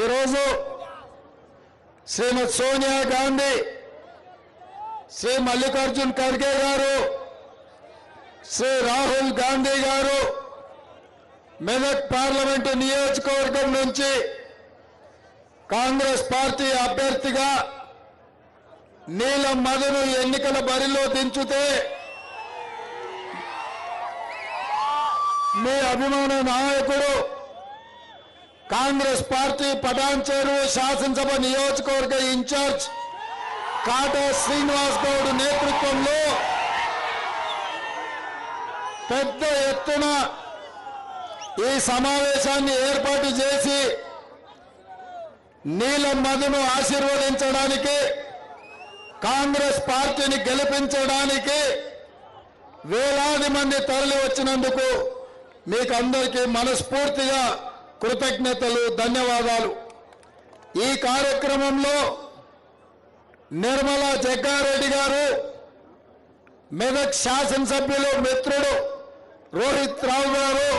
ఈరోజు శ్రీమతి సోనియా గాంధీ, శ్రీ మల్లికార్జున్ ఖర్గే గారు, శ్రీ రాహుల్ గాంధీ గారు మెదక్ పార్లమెంటు నియోజకవర్గం నుంచి కాంగ్రెస్ పార్టీ అభ్యర్థిగా నీలం మధును ఎన్నికల బరిలో దించితే మీ అభిమాన నాయకుడు కాంగ్రెస్ పార్టీ పటాన్చెరు శాసనసభ నియోజకవర్గ ఇన్ఛార్జ్ కాటా శ్రీనివాస్ గౌడ్ నేతృత్వంలో పెద్ద ఎత్తున ఈ సమావేశాన్ని ఏర్పాటు చేసి నీలం మధును ఆశీర్వదించడానికి, కాంగ్రెస్ పార్టీని గెలిపించడానికి వేలాది మంది తరలి వచ్చినందుకు మీకు అందరికీ మనస్ఫూర్తిగా కృతజ్ఞతలు, ధన్యవాదాలు. ఈ కార్యక్రమంలో నిర్మలా జగ్గారెడ్డి గారు, మెదక్ శాసనసభ్యులు మిత్రుడు రోహిత్ రావు గారు,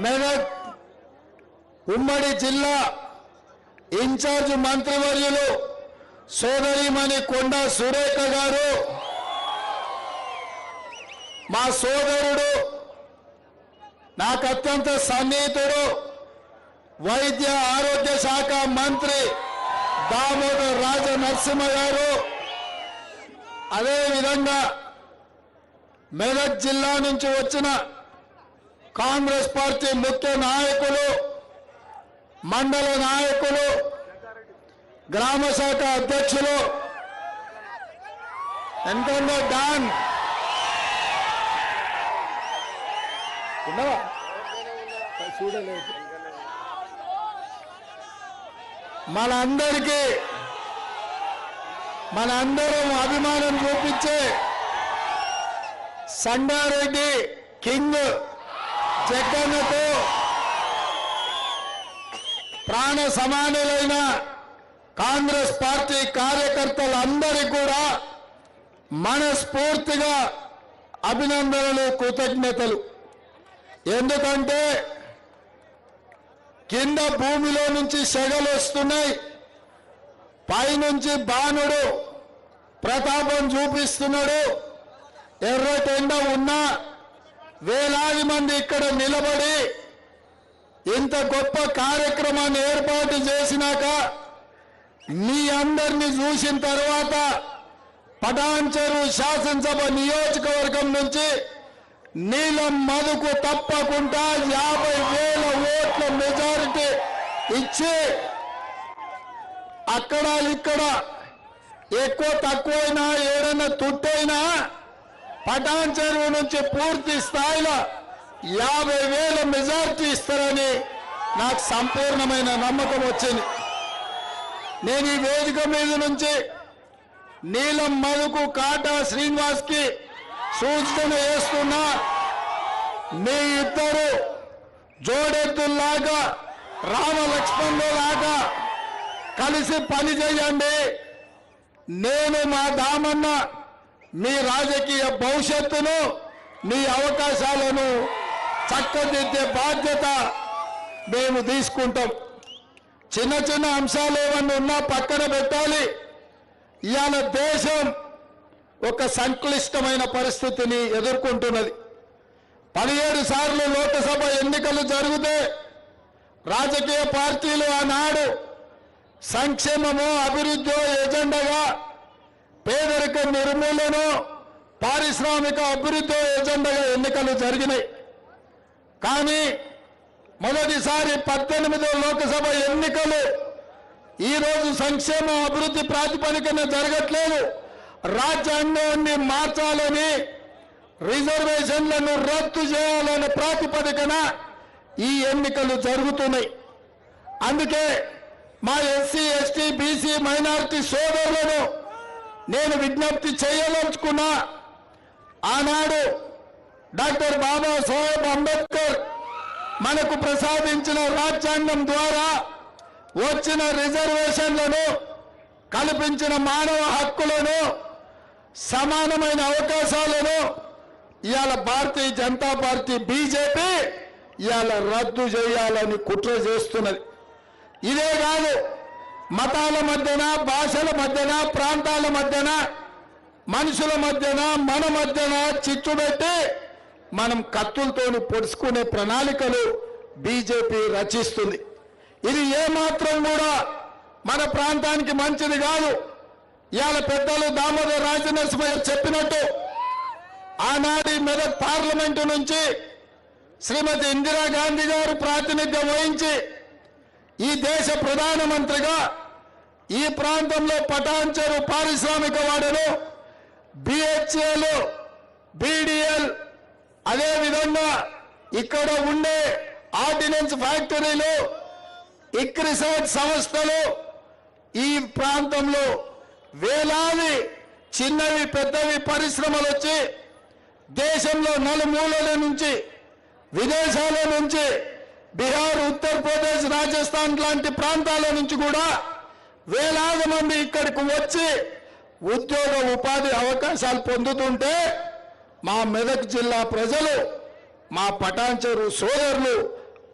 మెదక్ ఉమ్మడి జిల్లా ఇన్ఛార్జ్ మంత్రివర్యులు సోదరిమణి కొండా సురేఖ గారు, మా సోదరుడు, నాకు అత్యంత సన్నిహితుడు, వైద్య ఆరోగ్య శాఖ మంత్రి దామోదర్ రాజ నరసింహ గారు, అదేవిధంగా మెదక్ జిల్లా నుంచి వచ్చిన కాంగ్రెస్ పార్టీ ముఖ్య నాయకులు, మండల నాయకులు, గ్రామ శాఖ అధ్యక్షులు, ఎంతో డాన్ చూడలేదు, మనందరం అభిమానం చూపించే సంగారెడ్డి కింగ్ జగన్తో ప్రాణ సమానులైన కాంగ్రెస్ పార్టీ కార్యకర్తలందరికీ కూడా మనస్ఫూర్తిగా అభినందనలు, కృతజ్ఞతలు. ఎందుకంటే కింద భూమిలో నుంచి సెగలు వస్తున్నాయి, పైనుంచి బాణుడు ప్రతాపం చూపిస్తున్నాడు. ఎర్రటెండ ఉన్నా వేలాది మంది ఇక్కడ నిలబడి ఇంత గొప్ప కార్యక్రమాన్ని ఏర్పాటు చేసినాక మీ అందరినీ చూసిన తర్వాత పటాన్చెరు శాసనసభ నియోజకవర్గం నుంచి నీలం మధుకు తప్పకుండా 50,000 ఓట్ల మెజారిటీ ఇచ్చి, అక్కడ ఇక్కడ ఎక్కువ తక్కువైనా ఏదైనా తుట్టైనా పటాన్చెరు నుంచి పూర్తి స్థాయిలో 50,000 మెజారిటీ ఇస్తారని నాకు సంపూర్ణమైన నమ్మకం వచ్చింది. నేను ఈ వేదిక మీద నుంచి నీలం మధుకు, కాటా శ్రీనివాస్కి సూచన చేస్తున్నా, మీ ఇద్దరు జోడెద్దుల్లాగా, రామ లక్ష్మణులాగా కలిసి పని చేయండి. నేను మా దామన్న మీ రాజకీయ భవిష్యత్తును, మీ అవకాశాలను చక్కదిద్దే బాధ్యత మేము తీసుకుంటాం. చిన్న చిన్న అంశాలు ఏమన్నా ఉన్నా పక్కన పెట్టాలి. ఇవాళ దేశం ఒక సంక్లిష్టమైన పరిస్థితిని ఎదుర్కొంటున్నది. 17 సార్లు లోక్సభ ఎన్నికలు జరిగితే రాజకీయ పార్టీలు ఆనాడు సంక్షేమము, అభివృద్ధి ఎజెండాగా, పేదరిక నిర్మూలన, పారిశ్రామిక అభివృద్ధి ఎజెండాగా ఎన్నికలు జరిగినాయి. కానీ మొదటిసారి 18వ లోక్సభ ఎన్నికలు ఈరోజు సంక్షేమ అభివృద్ధి ప్రాతిపదికన జరగట్లేదు. రాజ్యాంగాన్ని మార్చాలని, రిజర్వేషన్లను రద్దు చేయాలనే ప్రాతిపదికన ఈ ఎన్నికలు జరుగుతున్నాయి. అందుకే మా ఎస్సీ, ఎస్టీ, బీసీ, మైనారిటీ సోదరులను నేను విజ్ఞప్తి చేయదలుచుకున్నా. ఆనాడు డాక్టర్ బాబాసాహెబ్ అంబేద్కర్ మనకు ప్రసాదించిన రాజ్యాంగం ద్వారా వచ్చిన రిజర్వేషన్లను, కల్పించిన మానవ హక్కులను, సమానమైన అవకాశాలను ఇవాళ భారతీయ జనతా పార్టీ బీజేపీ ఇవాళ రద్దు చేయాలని కుట్ర చేస్తున్నది. ఇదే కాదు, మతాల మధ్యన, భాషల మధ్యన, ప్రాంతాల మధ్యన, మనుషుల మధ్యన, మన మధ్యన చిచ్చు పెట్టి మనం కత్తులతోని పొడుచుకునే ప్రణాళికలు బీజేపీ రచిస్తుంది. ఇది ఏమాత్రం కూడా మన ప్రాంతానికి మంచిది కాదు. ఇవాళ పెద్దలు దామోదర్ రాజనరసింహ చెప్పినట్టు ఆనాటి మెదక్ పార్లమెంటు నుంచి శ్రీమతి ఇందిరాగాంధీ గారు ప్రాతినిధ్యం వహించి ఈ దేశ ప్రధానమంత్రిగా ఈ ప్రాంతంలో పటాన్చెరు పారిశ్రామిక వాడను, BHEL, BDL, అదేవిధంగా ఇక్కడ ఉండే ఆర్డినెన్స్ ఫ్యాక్టరీలు, ఇక్రిసైడ్ సంస్థలు, ఈ ప్రాంతంలో వేలాది చిన్నవి పెద్దవి పరిశ్రమలు వచ్చి దేశంలో నలుమూలల నుంచి, విదేశాల నుంచి, బీహార్, ఉత్తరప్రదేశ్, రాజస్థాన్ లాంటి ప్రాంతాల నుంచి కూడా వేలాది మంది ఇక్కడికి వచ్చి ఉద్యోగ ఉపాధి అవకాశాలు పొందుతుంటే మా మెదక్ జిల్లా ప్రజలు, మా పటాన్చెరు సోదరులు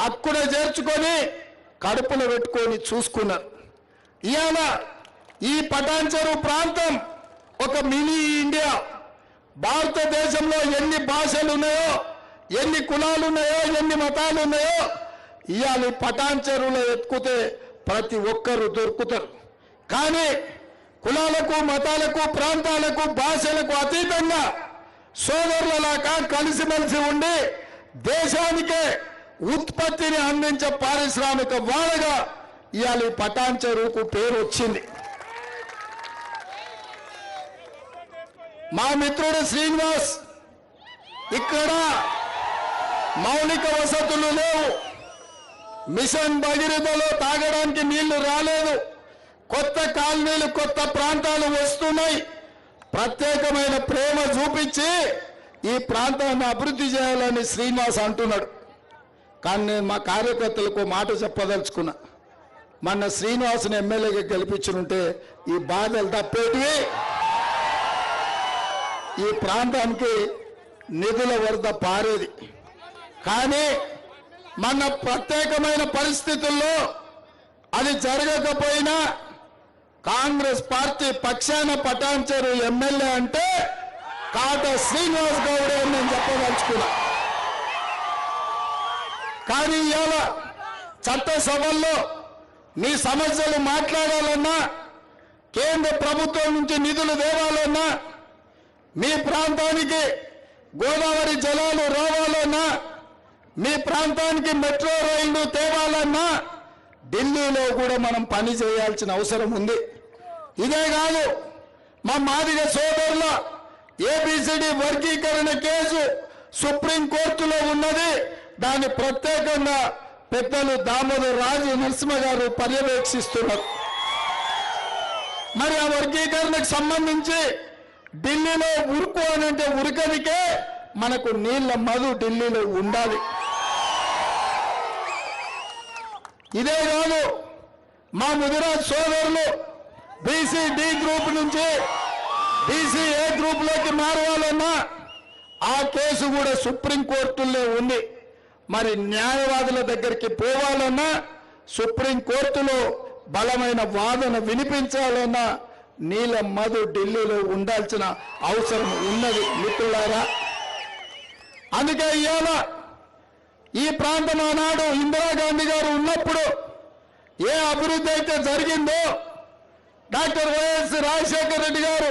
అక్కున చేర్చుకొని కడుపులో పెట్టుకొని చూసుకున్నారు. ఇవాళ ఈ పటాన్చెరు ప్రాంతం ఒక మినీ ఇండియా. భారతదేశంలో ఎన్ని భాషలు ఉన్నాయో, ఎన్ని కులాలు ఉన్నాయో, ఎన్ని మతాలు ఉన్నాయో, ఇవాళ పటాన్చెరులో ఎత్తుకుతే ప్రతి ఒక్కరు దొరుకుతారు. కానీ కులాలకు, మతాలకు, ప్రాంతాలకు, భాషలకు అతీతంగా సోదరులలాగా కలిసిమెలిసి ఉండి దేశానికే ఉత్పత్తిని అందించే పారిశ్రామిక వాడగా ఇవాళ పటాన్చెరుకు పేరు వచ్చింది. మా మిత్రుడు శ్రీనివాస్, ఇక్కడ మౌలిక వసతులు లేవు, మిషన్ భగీరథలో తాగడానికి నీళ్లు రాలేదు, కొత్త కాలనీలు, కొత్త ప్రాంతాలు వస్తున్నాయి. ప్రత్యేకమైన ప్రేమ చూపించి ఈ ప్రాంతాన్ని అభివృద్ధి చేయాలని శ్రీనివాస్ అంటున్నాడు. కానీ నేను మా కార్యకర్తలకు మాట చెప్పదలుచుకున్నా, మొన్న శ్రీనివాస్ని ఎమ్మెల్యేగా గెలిపించుంటే ఈ బాధలు తప్పేటివి, ఈ ప్రాంతానికి నిధుల వరద పారేది. కానీ మన ప్రత్యేకమైన పరిస్థితుల్లో అది జరగకపోయినా కాంగ్రెస్ పార్టీ పక్షాన పటాన్చెరు ఎమ్మెల్యే అంటే కాట శ్రీనివాస్ గౌడే అని నేను చెప్పదలుచుకున్నా. కానీ ఇవాళ చట్టసభల్లో మీ సమస్యలు మాట్లాడాలన్నా, కేంద్ర ప్రభుత్వం నుంచి నిధులు తేవాలన్నా, మీ ప్రాంతానికి గోదావరి జలాలు రావాలన్నా, మీ ప్రాంతానికి మెట్రో రైళ్లు తేవాలన్నా ఢిల్లీలో కూడా మనం పని చేయాల్సిన అవసరం ఉంది. ఇదే కాదు, మా మాదిగ సోదరుల ABCD వర్గీకరణ కేసు సుప్రీంకోర్టులో ఉన్నది. దాన్ని ప్రత్యేకంగా పెద్దలు దామోదర్ రాజనరసింహ గారు పర్యవేక్షిస్తున్నారు. మరి ఆ వర్గీకరణకు సంబంధించి ఢిల్లీలో ఉరుకు అని అంటే ఉరకనికే మనకు నీళ్ల మధు ఢిల్లీలో ఉండాలి. ఇదే కాదు, మా ముదిరాజ్ సోదరులు BCD గ్రూప్ నుంచి BCA గ్రూప్లోకి మారవాలన్నా ఆ కేసు కూడా సుప్రీంకోర్టులో ఉంది. మరి న్యాయవాదుల దగ్గరికి పోవాలన్నా, సుప్రీంకోర్టులో బలమైన వాదన వినిపించాలన్నా నీల మధు ఢిల్లీలో ఉండాల్సిన అవసరం ఉన్నది మిత్రులారా. అందుకే ఇవాళ ఈ ప్రాంతం ఆనాడు ఇందిరాగాంధీ గారు ఉన్నప్పుడు ఏ అభివృద్ధి అయితే జరిగిందో డాక్టర్ వైఎస్ రాజశేఖర రెడ్డి గారు,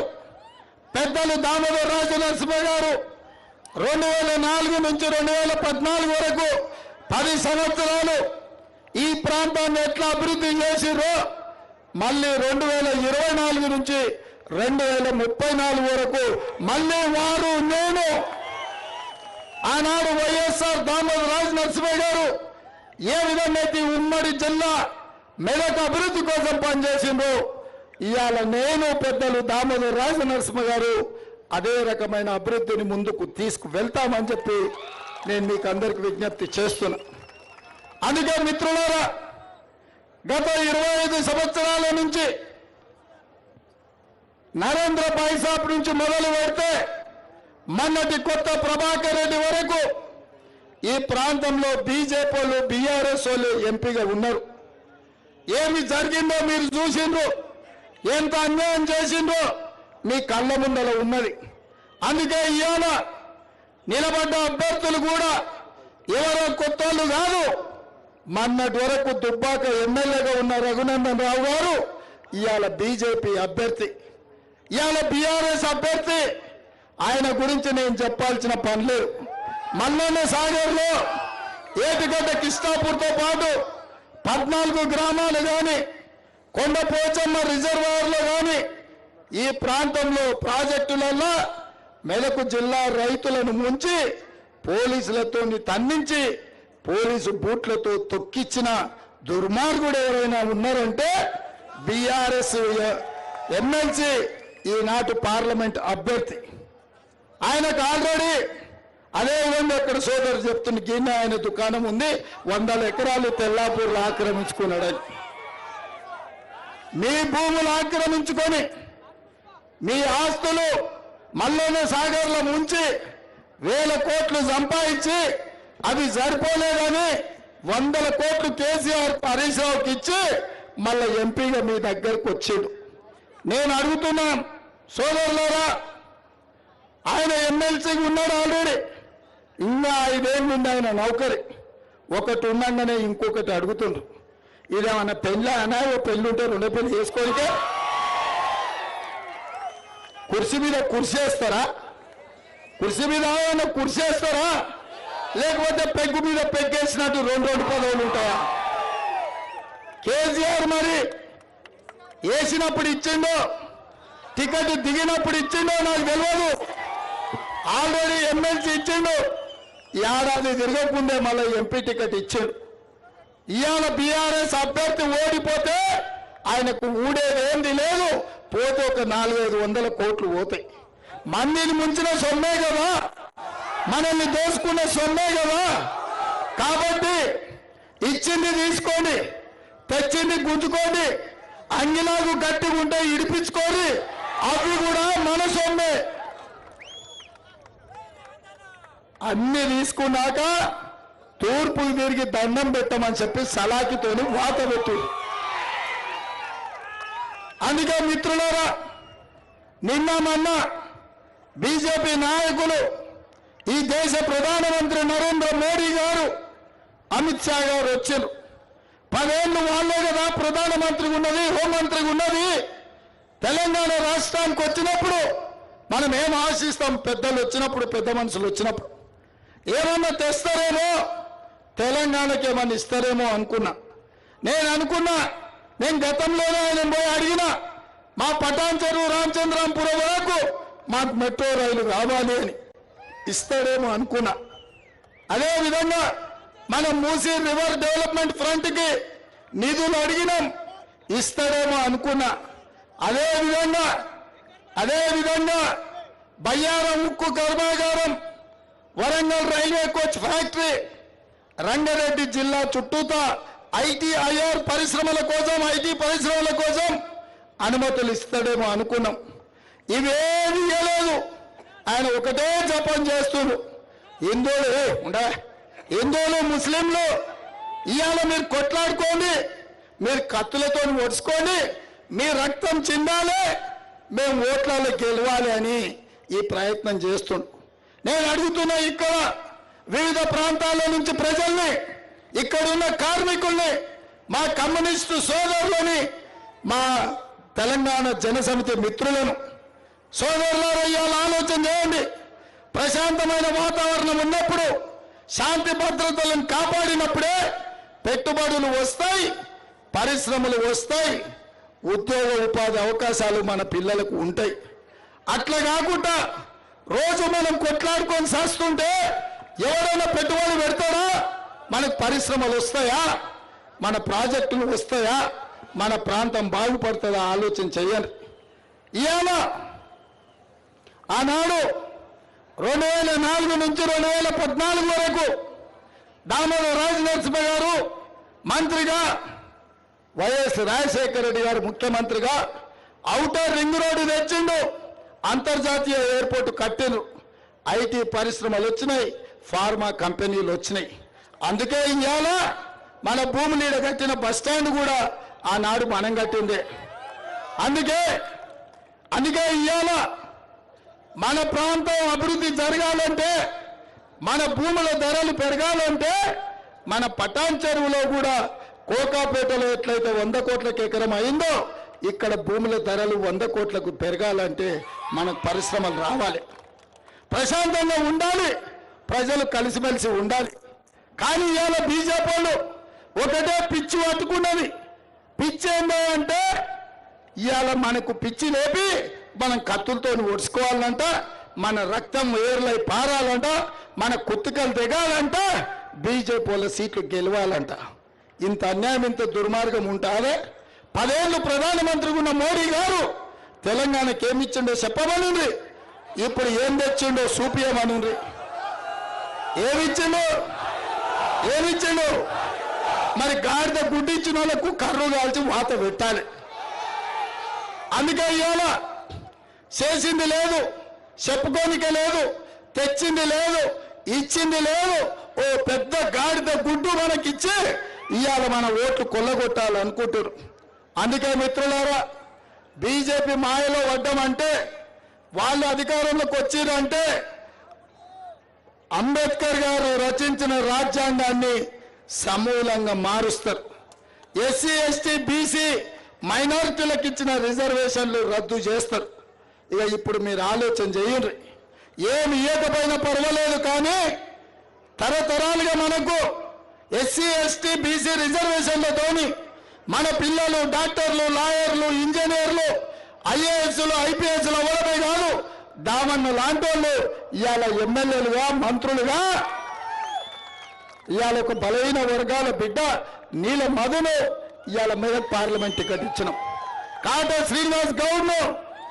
పెద్దలు దామోదర్ రాజనరసింహ గారు 2004 నుంచి 2014 వరకు 10 సంవత్సరాలు ఈ ప్రాంతాన్ని ఎట్లా అభివృద్ధి చేసిరో మళ్ళీ 2024 నుంచి 2034 వరకు మళ్ళీ వారు, నేను, ఆనాడు వైఎస్ఆర్ దామోదర్ రాజనరసింహ గారు ఏ విధంగా అయితే ఉమ్మడి జిల్లా మెదక్ అభివృద్ధి కోసం పనిచేసిండ్రో ఇవాళ నేను, పెద్దలు దామోదర్ రాజనరసింహ గారు అదే రకమైన అభివృద్ధిని ముందుకు తీసుకువెళ్తామని చెప్పి నేను మీకు అందరికి విజ్ఞప్తి చేస్తున్నా. అందుకే మిత్రులారా, గత 25 సంవత్సరాల నుంచి నరేంద్ర భాయ్సాబ్ నుంచి మొదలు పెడితే మొన్నటి కొత్త ప్రభాకర్ రెడ్డి వరకు ఈ ప్రాంతంలో బీజేపీ వాళ్ళు బీఆర్ఎస్ వాళ్ళు ఎంపీగా ఉన్నారు. ఏమి జరిగిందో మీరు చూసిండ్రు, ఎంత అన్యాయం చేసిండ్రో మీ కళ్ళ ముందర ఉన్నది. అందుకే ఇవాళ నిలబడ్డ అభ్యర్థులు కూడా ఎవరో కొత్త వాళ్ళు కాదు. మొన్నటి వరకు దుబ్బాక ఎమ్మెల్యేగా ఉన్న రఘునందన్ రావు గారు ఇవాళ బీజేపీ అభ్యర్థి, ఇవాళ బీఆర్ఎస్ అభ్యర్థి. ఆయన గురించి నేను చెప్పాల్సిన పని లేదు. మల్లన్న సాగర్లో ఏటిగడ్డ కిష్టాపూర్తో పాటు 14 గ్రామాలు కానీ, కొండపోచమ్మ రిజర్వాయర్లో కానీ, ఈ ప్రాంతంలో ప్రాజెక్టులలో మెదకు జిల్లా రైతులను ముంచి పోలీసులతో తన్నించి పోలీసు బూట్లతో తొక్కిచ్చిన దుర్మార్గుడు ఎవరైనా ఉన్నారంటే బీఆర్ఎస్ ఎమ్మెల్సీ ఈనాటి పార్లమెంట్ అభ్యర్థి. ఆయనకు ఆల్రెడీ అదే విధంగా ఇక్కడ సోదరు చెప్తున్న గిన్నె ఆయన దుకాణం ఉంది, 100 ఎకరాలు తెల్లాపూర్లు ఆక్రమించుకున్నాడని. మీ భూములు ఆక్రమించుకొని మీ ఆస్తులు మల్లన్న సాగర్లో ముంచి 1000 కోట్లు సంపాదించి అవి సరిపోలేదని 100 కోట్లు కేసీఆర్ హరీష్ రావుకి ఇచ్చి మళ్ళా ఎంపీగా మీ దగ్గరకు వచ్చాడు. నేను అడుగుతున్నా సోదరులారా, ఆయన ఎమ్మెల్సీగా ఉన్నాడు ఆల్రెడీ, ఇంకా 5 ఏళ్ళు ఉంది ఆయన నౌకరి. ఒకటి ఉండగానే ఇంకొకటి అడుగుతుండ్రు. ఇదేమన్నా పెళ్ళి అనా, ఓ పెళ్ళి ఉంటే 2 పెళ్లి చేసుకోనికే కుర్చీ మీద కుర్చీ వేస్తారా? కుర్చీ మీద ఏమన్నా కుర్చీ వేస్తారా? లేకపోతే పెగ్గు మీద పెగ్గేసినట్టు 2 పదవులు ఉంటాయా? కేసీఆర్ మరి వేసినప్పుడు ఇచ్చిండో, టికెట్ దిగినప్పుడు ఇచ్చిండో నాకు తెలియదు. ఆల్రెడీ ఎమ్మెల్సీ ఇచ్చిండు, ఏడాది తిరగకుండే మళ్ళీ ఎంపీ టికెట్ ఇచ్చిండు. ఇవాళ బీఆర్ఎస్ అభ్యర్థి ఓడిపోతే ఆయనకు ఊడేదేంది లేదు, పోతే ఒక 400-500 కోట్లు పోతాయి. మందిని ముంచిన సొమ్మే కదా, మనల్ని దోసుకున్న సొమ్మే కదా. కాబట్టి ఇచ్చింది తీసుకోండి, తెచ్చింది గుంజుకోండి, అంగిలాగు గట్టిగా ఉంటే ఇడిపించుకోండి, అవి కూడా మన సొమ్మే. అన్ని తీసుకున్నాక తూర్పుకు తిరిగి దండం పెట్టమని చెప్పి సలాకితోని వాత పెట్టు. అందుకే మిత్రులారా, నిన్న మొన్న బీజేపీ నాయకులు, ఈ దేశ ప్రధానమంత్రి నరేంద్ర మోడీ గారు, అమిత్ షా గారు వచ్చారు. 10 ఏళ్ళు వాళ్ళే కదా ప్రధానమంత్రిగా ఉన్నది, హోంమంత్రిగా ఉన్నది. తెలంగాణ రాష్ట్రానికి వచ్చినప్పుడు మనం ఏం ఆశిస్తాం? పెద్దలు వచ్చినప్పుడు, పెద్ద మనుషులు వచ్చినప్పుడు ఏమన్నా తెస్తారేమో, తెలంగాణకి ఏమన్నా ఇస్తారేమో అనుకున్నా. నేను గతంలోనే ఆయన పోయి అడిగినా, మా పటాన్ చెరువు రామచంద్రాంపురం వరకు మాకు మెట్రో రైలు కావాలి అని. ఇస్తాడేమో అనుకున్నా. అదేవిధంగా మనం మూసీ రివర్ డెవలప్మెంట్ ఫ్రంట్కి నిధులు అడిగినాం, ఇస్తాడేమో అనుకున్నా. అదేవిధంగా బయ్యారం ఉక్కు కర్మాగారం, Warangal railway coach factory, Rangareddy జిల్లా చుట్టూతా ఐటీ పరిశ్రమల కోసం అనుమతులు ఇస్తాడేమో అనుకున్నాం. ఇవేది ఇవ్వలేదు. ఆయన ఒకటే జపం చేస్తున్నారు, హిందువులు ముస్లింలు ఇవాళ మీరు కొట్లాడుకోండి, మీరు కత్తులతో ఒడుచుకోండి, మీ రక్తం చిందాలి, మేము ఓట్లలో గెలవాలి అని ఈ ప్రయత్నం చేస్తున్నాం. నేను అడుగుతున్నా, ఇక్కడ వివిధ ప్రాంతాల నుంచి ప్రజల్ని, ఇక్కడున్న కార్మికుల్ని, మా కమ్యూనిస్టు సోదరులని, మా తెలంగాణ జనసమితి మిత్రులను, సోదరులారా ఇవాళ ఆలోచన చేయండి. ప్రశాంతమైన వాతావరణం ఉన్నప్పుడు, శాంతి భద్రతలను కాపాడినప్పుడే పెట్టుబడులు వస్తాయి, పరిశ్రమలు వస్తాయి, ఉద్యోగ ఉపాధి అవకాశాలు మన పిల్లలకు ఉంటాయి. అట్లా కాకుండా రోజు మనం కొట్లాడుకొని చేస్తుంటే ఎవరైనా పెట్టుబడి పెడతారా? మనకు పరిశ్రమలు వస్తాయా? మన ప్రాజెక్టులు వస్తాయా? మన ప్రాంతం బాగుపడుతుందా? ఆలోచన చేయండి. ఇవాళ ఆనాడు 2004 నుంచి 2014 వరకు దామోదర రాజనరసింహ గారు మంత్రిగా, వైఎస్ రాజశేఖర రెడ్డి గారు ముఖ్యమంత్రిగా ఔటర్ రింగ్ రోడ్డు తెచ్చిండు, అంతర్జాతీయ ఎయిర్పోర్ట్ కట్టిండ్రు, ఐటీ పరిశ్రమలు వచ్చినాయి, ఫార్మా కంపెనీలు వచ్చినాయి. అందుకే ఇవాళ మన భూమి నీడ కట్టిన బస్టాండ్ కూడా ఆనాడు మనం కట్టిందే. అందుకే ఇవాళ మన ప్రాంతం అభివృద్ధి జరగాలంటే, మన భూముల ధరలు పెరగాలంటే, మన పటాన్ చెరువులో కూడా కోకాపేటలో ఎట్లయితే 100 కోట్లకు ఎకరం అయిందో, ఇక్కడ భూముల ధరలు 100 కోట్లకు పెరగాలంటే మనకు పరిశ్రమలు రావాలి, ప్రశాంతంగా ఉండాలి, ప్రజలు కలిసిమెలిసి ఉండాలి. కానీ ఇవాళ బీజేపీ వాళ్ళు ఒకటే పిచ్చి పట్టుకున్నది. పిచ్చి ఏందో అంటే ఇవాళ మనకు పిచ్చి లేపి మనం కత్తులతో ఒడుచుకోవాలంట, మన రక్తం ఏర్లై పారాలంట, మన కుత్తుకలు దిగాలంట, బీజేపీ వాళ్ళ సీట్లు గెలవాలంట. ఇంత అన్యాయం, ఇంత దుర్మార్గం ఉంటారే? 10 ఏళ్ళు ప్రధానమంత్రిగా ఉన్న మోడీ గారు తెలంగాణకి ఏమిచ్చిండో చెప్పమనుండ్రి, ఇప్పుడు ఏం తెచ్చిండో చూపియమనుండ్రి. ఏమిచ్చిండు? మరి గాడిద గుడ్డిచ్చిన వాళ్ళకు కర్రు కాల్చి వాత పెట్టాలి. అందుకే ఇవాళ చేసింది లేదు, చెప్పుకోనిక లేదు, తెచ్చింది లేదు, ఇచ్చింది లేదు. ఓ పెద్ద గాడిద గుడ్డు మనకిచ్చి ఇవాళ మన ఓట్లు కొల్లగొట్టాలనుకుంటారు. అందుకే మిత్రులారా, బీజేపీ మాయలో పడ్డామంటే, వాళ్ళు అధికారంలోకి వచ్చిరంటే అంబేద్కర్ గారు రచించిన రాజ్యాంగాన్ని సమూలంగా మారుస్తారు. ఎస్సీ ఎస్టీ బీసీ మైనారిటీలకు ఇచ్చిన రిజర్వేషన్లు రద్దు చేస్తారు. ఇక ఇప్పుడు మీరు ఆలోచన చేయండి, ఏమి ఇవ్వకపోయినా పర్వాలేదు, కానీ తరతరాలుగా మనకు ఎస్సీ ఎస్టీ బీసీ రిజర్వేషన్లతోని మన పిల్లలు డాక్టర్లు, లాయర్లు, ఇంజనీర్లు, ఐఏఎస్లు, ఐపీఎస్లు అవ్వడమే కాదు, దామన్న లాంటి వాళ్ళు ఇవాళ ఎమ్మెల్యేలుగా, మంత్రులుగా, ఇవాళ ఒక బలహీన వర్గాల బిడ్డ నీల మధును ఇవాళ మెదక్ పార్లమెంట్ టికెట్ ఇచ్చినాం. కాట శ్రీనివాస్ గౌడ్ను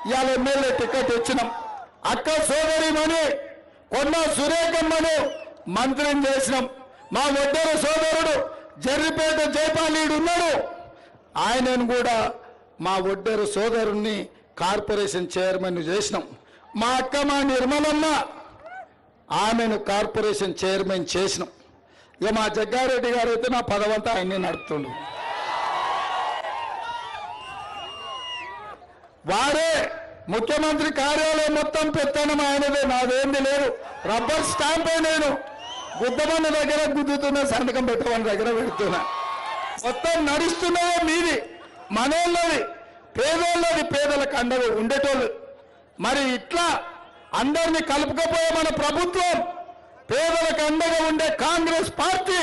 ఇవాళ ఎమ్మెల్యే టికెట్ ఇచ్చినాం. అక్క సోదరిమణి కొన్న సురేఖమ్మను మంత్రిని చేసినాం. మా ఒడ్డేరు సోదరుడు జర్రిపేట జైపాలీడు ఉన్నాడు, ఆయనను కూడా మా ఒడ్డేరు సోదరుణ్ణి కార్పొరేషన్ చైర్మన్ చేసినాం. మా అక్క మా నిర్మలమ్మ, ఆమెను కార్పొరేషన్ చైర్మన్ చేసినాం. ఇక మా జగ్గారెడ్డి గారు అయితే నా పదవంతా ఆయన్ని నడుపుతుండు. వారే ముఖ్యమంత్రి కార్యాలయం మొత్తం పెత్తనం ఆయనదే, నాదేంది లేదు. రబ్బర్ స్టాంప్ నేను గుద్దమన్న దగ్గర గుద్దుతున్నా, సంతకం పెట్టమన్న దగ్గర పెడుతున్నా. మొత్తం నడుస్తున్నదే మీది, మనోళ్ళది, పేదోళ్ళది, పేదలకు అండగా ఉండేటోళ్ళు. మరి ఇట్లా అందరినీ కలుపుకపోయే మన ప్రభుత్వం, పేదలకు అండగా ఉండే కాంగ్రెస్ పార్టీ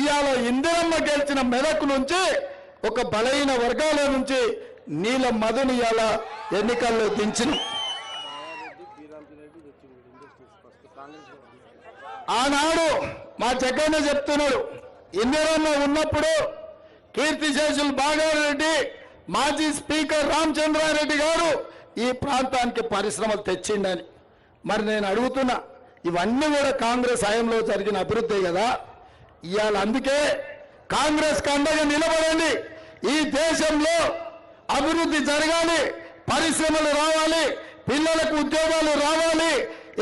ఇవాళ ఇందిరమ్మ గెలిచిన మెదక్ నుంచి, ఒక బలహీన వర్గాల నుంచి నీల మధుని ఇవాళ ఎన్నికల్లో దించిన. ఆనాడు మా జగన్న చెప్తున్నాడు, ఇందిరమ్మ ఉన్నప్పుడు కీర్తిశేషులు బాగారెడ్డి, మాజీ స్పీకర్ రామచంద్రారెడ్డి గారు ఈ ప్రాంతానికి పరిశ్రమలు తెచ్చిండని. మరి నేను అడుగుతున్నా, ఇవన్నీ కూడా కాంగ్రెస్ హయాంలో జరిగిన అభివృద్ధి కదా ఇవాళ. అందుకే కాంగ్రెస్ అండగా నిలబడండి. ఈ దేశంలో అభివృద్ధి జరగాలి, పరిశ్రమలు రావాలి, పిల్లలకు ఉద్యోగాలు రావాలి,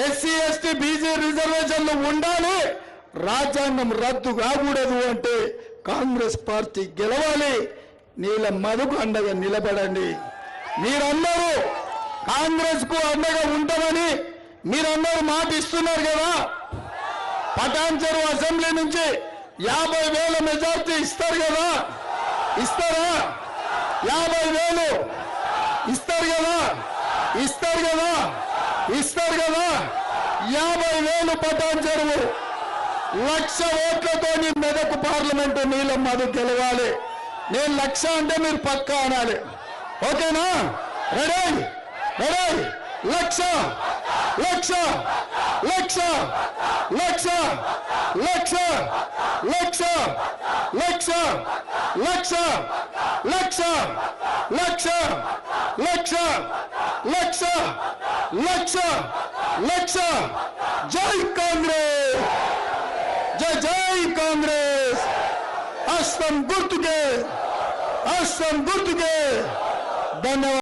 ఎస్సీ ఎస్టీ బీసీ రిజర్వేషన్లు ఉండాలి, రాజ్యాంగం రద్దు కాకూడదు అంటే కాంగ్రెస్ పార్టీ గెలవాలి. నీల మధుకు అండగా నిలబడండి. మీరందరూ కాంగ్రెస్ కు అండగా ఉంటామని మీరందరూ మాట ఇస్తున్నారు కదా. పటాన్ చెరువు అసెంబ్లీ నుంచి 50,000 మెజార్టీ ఇస్తారు కదా, ఇస్తారా? 50,000 ఇస్తారు కదా, ఇస్తారు కదా, ఇస్తారు కదా. 50,000 పటాన్ చెరువు, 1,00,000 ఓట్లతో మెదక్ పార్లమెంటు నీల మధు గెలవాలి. నేను 1,00,000 అంటే మీరు పక్కా అనాలి. ఓకేనా? రెడీ? రెడీ? 1,00,000 1,00,000 1,00,000 1,00,000 1,00,000 1,00,000 1,00,000 1,00,000 1,00,000 1,00,000 1,00,000 1,00,000 1,00,000 జై కాంగ్రెస్, జై జై కాంగ్రెస్. హస్తం గుర్తుకే, హస్తం గుర్తుకే. ధన్యవాదాలు.